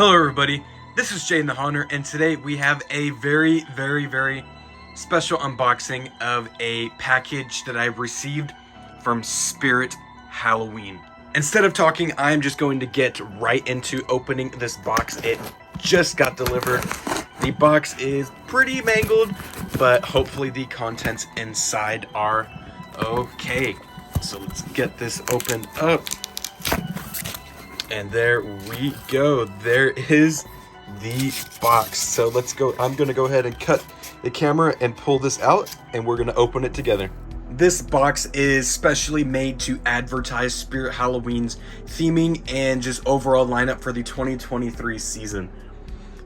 Hello everybody, this is Jay the Haunter, and today we have a very special unboxing of a package that I've received from Spirit Halloween. Instead of talking, I'm just going to get right into opening this box. It just got delivered. The box is pretty mangled, but hopefully the contents inside are okay. So let's get this opened up. And there we go. There is the box. So let's go. I'm going to go ahead and cut the camera and pull this out, and we're going to open it together. This box is specially made to advertise Spirit Halloween's theming and just overall lineup for the 2023 season.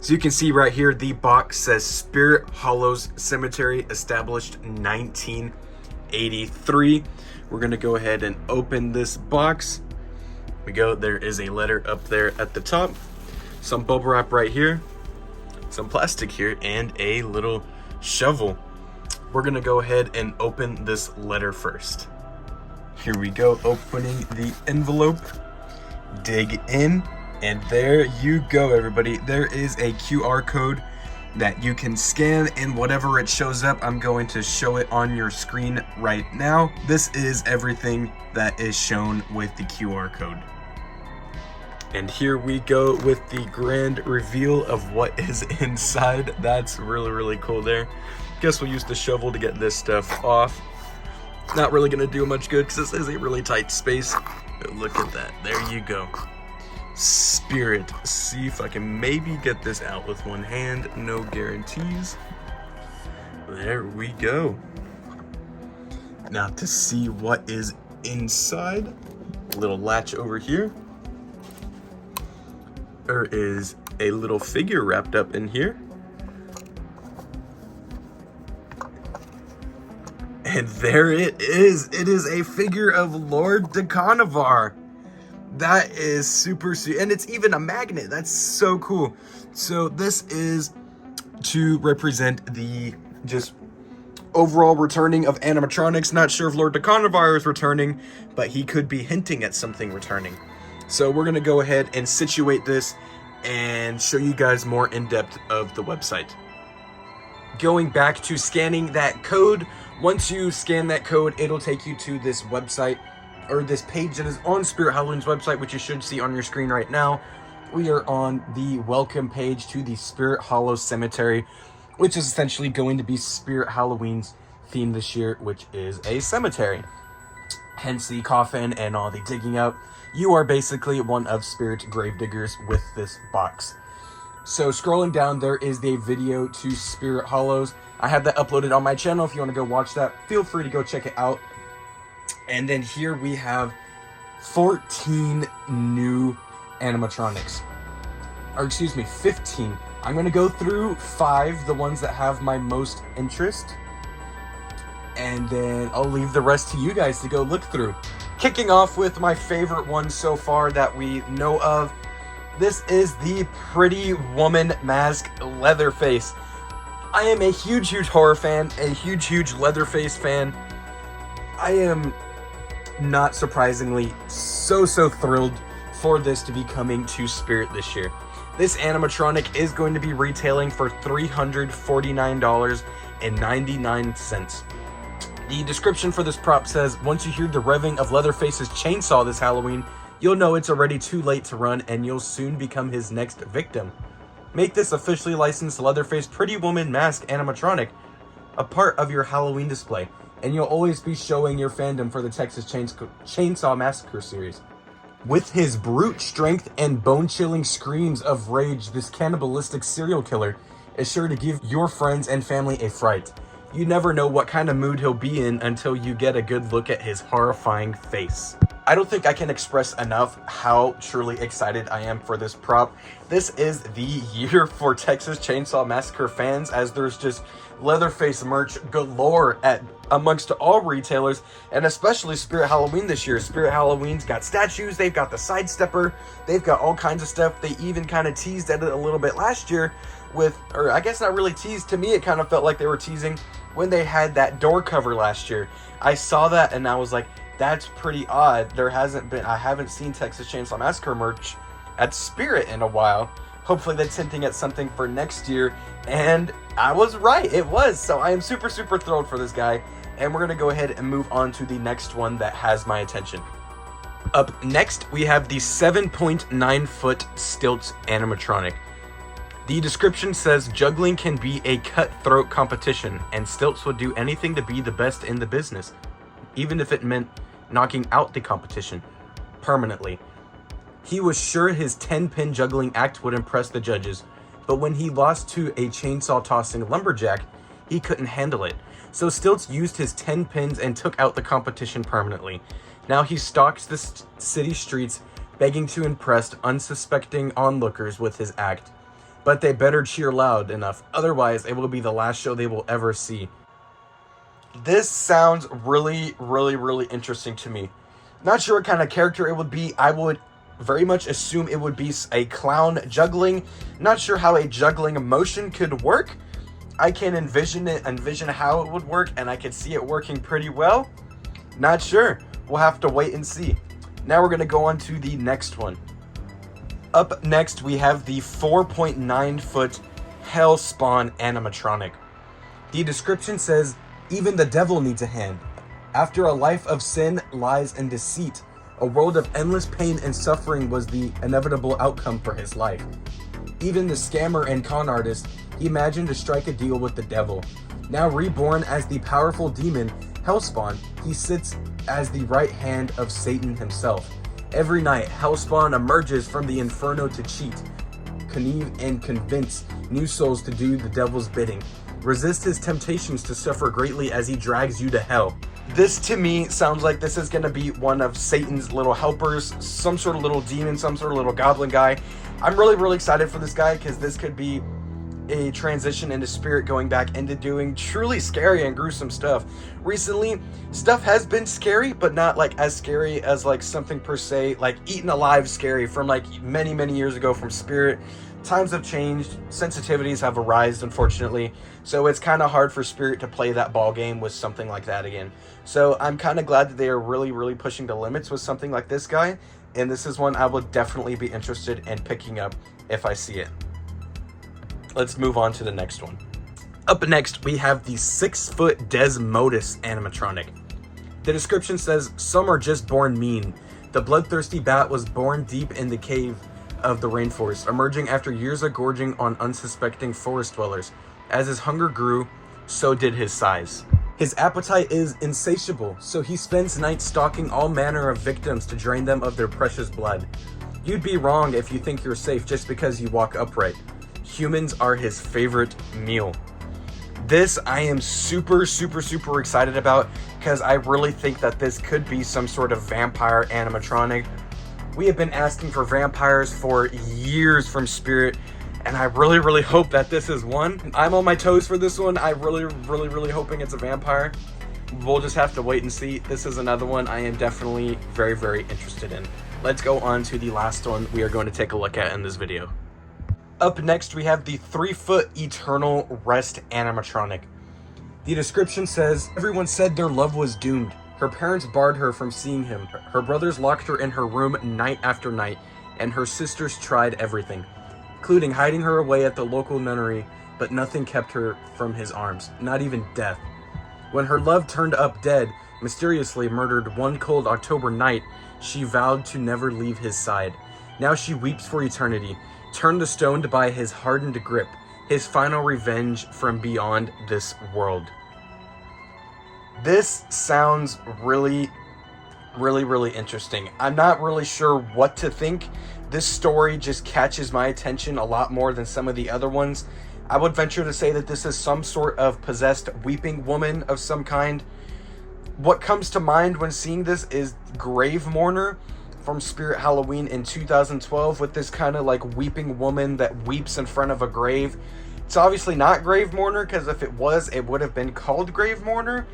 So you can see right here, the box says Spirit Hallows Cemetery, established 1983. We're going to go ahead and open this box. We go. There is a letter up there at the top, some bubble wrap right here, some plastic here, and a little shovel. We're gonna go ahead and open this letter first. Here we go, opening the envelope, dig in, and there you go, everybody. There is a QR code that you can scan, and whatever it shows up, I'm going to show it on your screen right now. This is everything that is shown with the QR code. And here we go with the grand reveal of what is inside. That's really cool there. Guess we'll use the shovel to get this stuff off. Not really gonna do much good because this is a really tight space. But look at that, there you go. Spirit. See if I can maybe get this out with one hand. No guarantees. There we go. Now to see what is inside, a little latch over here. There is a little figure wrapped up in here. And there it is. It is a figure of Lord DeConavar. That is super sweet. And it's even a magnet. That's so cool. So this is to represent the just overall returning of animatronics. Not sure if Lord DeConavar is returning, but he could be hinting at something returning. So we're going to go ahead and situate this and show you guys more in depth of the website. Going back to scanning that code, once you scan that code, it'll take you to this website, or this page that is on Spirit Halloween's website, which you should see on your screen right now. We are on the welcome page to the Spirit Hallows Cemetery, which is essentially going to be Spirit Halloween's theme this year, which is a cemetery. Hence the coffin and all the digging up. You are basically one of Spirit's gravediggers with this box. So scrolling down, there is the video to Spirit Hallows. I have that uploaded on my channel. If you want to go watch that, feel free to go check it out. And then here we have 14 new animatronics. Or excuse me, 15. I'm going to go through 5, the ones that have my most interest. And then I'll leave the rest to you guys to go look through. Kicking off with my favorite one so far that we know of. This is the Pretty Woman mask, Leatherface. I am a huge horror fan, a huge Leatherface fan. I am not surprisingly so thrilled for this to be coming to Spirit this year. This animatronic is going to be retailing for $349.99. The description for this prop says, once you hear the revving of Leatherface's chainsaw this Halloween, you'll know it's already too late to run and you'll soon become his next victim. Make this officially licensed Leatherface Pretty Woman mask animatronic a part of your Halloween display, and you'll always be showing your fandom for the Texas Chainsaw Massacre series. With his brute strength and bone-chilling screams of rage, this cannibalistic serial killer is sure to give your friends and family a fright. You never know what kind of mood he'll be in until you get a good look at his horrifying face. I don't think I can express enough how truly excited I am for this prop. This is the year for Texas Chainsaw Massacre fans, as there's just Leatherface merch galore amongst all retailers, and especially Spirit Halloween this year. Spirit Halloween's got statues, they've got the Sidestepper, they've got all kinds of stuff. They even kind of teased at it a little bit last year with, or I guess not really teased, to me it kind of felt like they were teasing when they had that door cover last year. I saw that and I was like, that's pretty odd. I haven't seen Texas Chainsaw Massacre merch at Spirit in a while. Hopefully that's hinting at something for next year, and I was right, it was. So I am super thrilled for this guy, and we're gonna go ahead and move on to the next one that has my attention. Up next, we have the 7.9 foot Stilts animatronic. The description says juggling can be a cutthroat competition, and Stilts would do anything to be the best in the business, even if it meant knocking out the competition permanently. He was sure his 10-pin juggling act would impress the judges, but when he lost to a chainsaw-tossing lumberjack, he couldn't handle it. So Stilts used his 10 pins and took out the competition permanently. Now he stalks the city streets, begging to impress unsuspecting onlookers with his act. But they better cheer loud enough, otherwise it will be the last show they will ever see. This sounds really interesting to me. Not sure what kind of character it would be. I would very much assume it would be a clown juggling. Not sure how a juggling motion could work. I can envision how it would work, and I could see it working pretty well. Not sure. We'll have to wait and see. Now we're going to go on to the next one. Up next, we have the 4.9 foot Hellspawn animatronic. The description says, even the devil needs a hand. After a life of sin, lies, and deceit, a world of endless pain and suffering was the inevitable outcome for his life. Even the scammer and con artist, he imagined to strike a deal with the devil. Now reborn as the powerful demon, Hellspawn, he sits as the right hand of Satan himself. Every night, Hellspawn emerges from the inferno to cheat, connive, and convince new souls to do the devil's bidding. Resist his temptations to suffer greatly as he drags you to hell. This, to me, sounds like this is going to be one of Satan's little helpers, some sort of little demon, some sort of little goblin guy. I'm really excited for this guy, because this could be a transition into Spirit going back into doing truly scary and gruesome stuff. Recently, stuff has been scary, but not like as scary as like something per se, like Eaten Alive scary from like many years ago from Spirit. Times have changed, sensitivities have arisen, unfortunately, so it's kind of hard for Spirit to play that ball game with something like that again. So I'm kind of glad that they are really pushing the limits with something like this guy, and this is one I will definitely be interested in picking up if I see it. Let's move on to the next one. Up next, we have the 6-foot Desmodus animatronic. The description says, some are just born mean. The bloodthirsty bat was born deep in the cave of the rainforest, emerging after years of gorging on unsuspecting forest dwellers. As his hunger grew, so did his size. His appetite is insatiable, so he spends nights stalking all manner of victims to drain them of their precious blood. You'd be wrong if you think you're safe just because you walk upright. Humans are his favorite meal. This I am super excited about, because I really think that this could be some sort of vampire animatronic. We have been asking for vampires for years from Spirit, and I really hope that this is one. I'm on my toes for this one. I really hoping it's a vampire. We'll just have to wait and see. This is another one I am definitely very interested in. Let's go on to the last one we are going to take a look at in this video. Up next, we have the 3-foot Eternal Rest animatronic. The description says, everyone said their love was doomed. Her parents barred her from seeing him. Her brothers locked her in her room night after night, and her sisters tried everything, including hiding her away at the local nunnery, but nothing kept her from his arms, not even death. When her love turned up dead, mysteriously murdered one cold October night, she vowed to never leave his side. Now she weeps for eternity, turned to stone by his hardened grip, his final revenge from beyond this world. This sounds really interesting. I'm not really sure what to think. This story just catches my attention a lot more than some of the other ones. I would venture to say that this is some sort of possessed weeping woman of some kind. What comes to mind when seeing this is Grave Mourner from Spirit Halloween in 2012, with this kind of like weeping woman that weeps in front of a grave. It's obviously not Grave Mourner, because if it was, it would have been called Grave Mourner,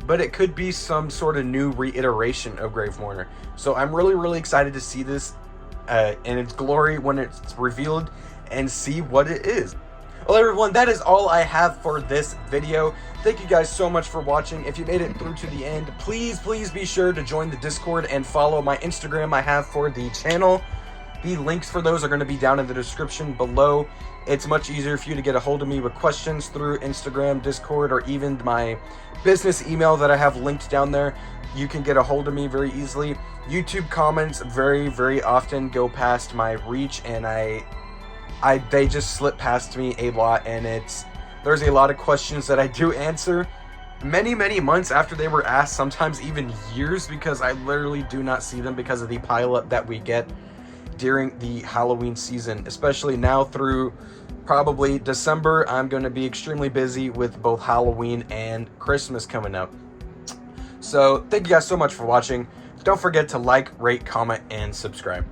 but it could be some sort of new reiteration of Grave Mourner. So I'm really excited to see this in its glory when it's revealed and see what it is. Well, everyone, that is all I have for this video. Thank you guys so much for watching. If you made it through to the end, please be sure to join the Discord and follow my Instagram I have for the channel. The links for those are going to be down in the description below. It's much easier for you to get a hold of me with questions through Instagram, Discord, or even my business email that I have linked down there. You can get a hold of me very easily. YouTube comments very, very often go past my reach, and they just slip past me a lot, and there's a lot of questions that I do answer many, many months after they were asked, sometimes even years, because I literally do not see them because of the pileup that we get during the Halloween season, especially now through probably December. I'm going to be extremely busy with both Halloween and Christmas coming up. So thank you guys so much for watching. Don't forget to like, rate, comment, and subscribe.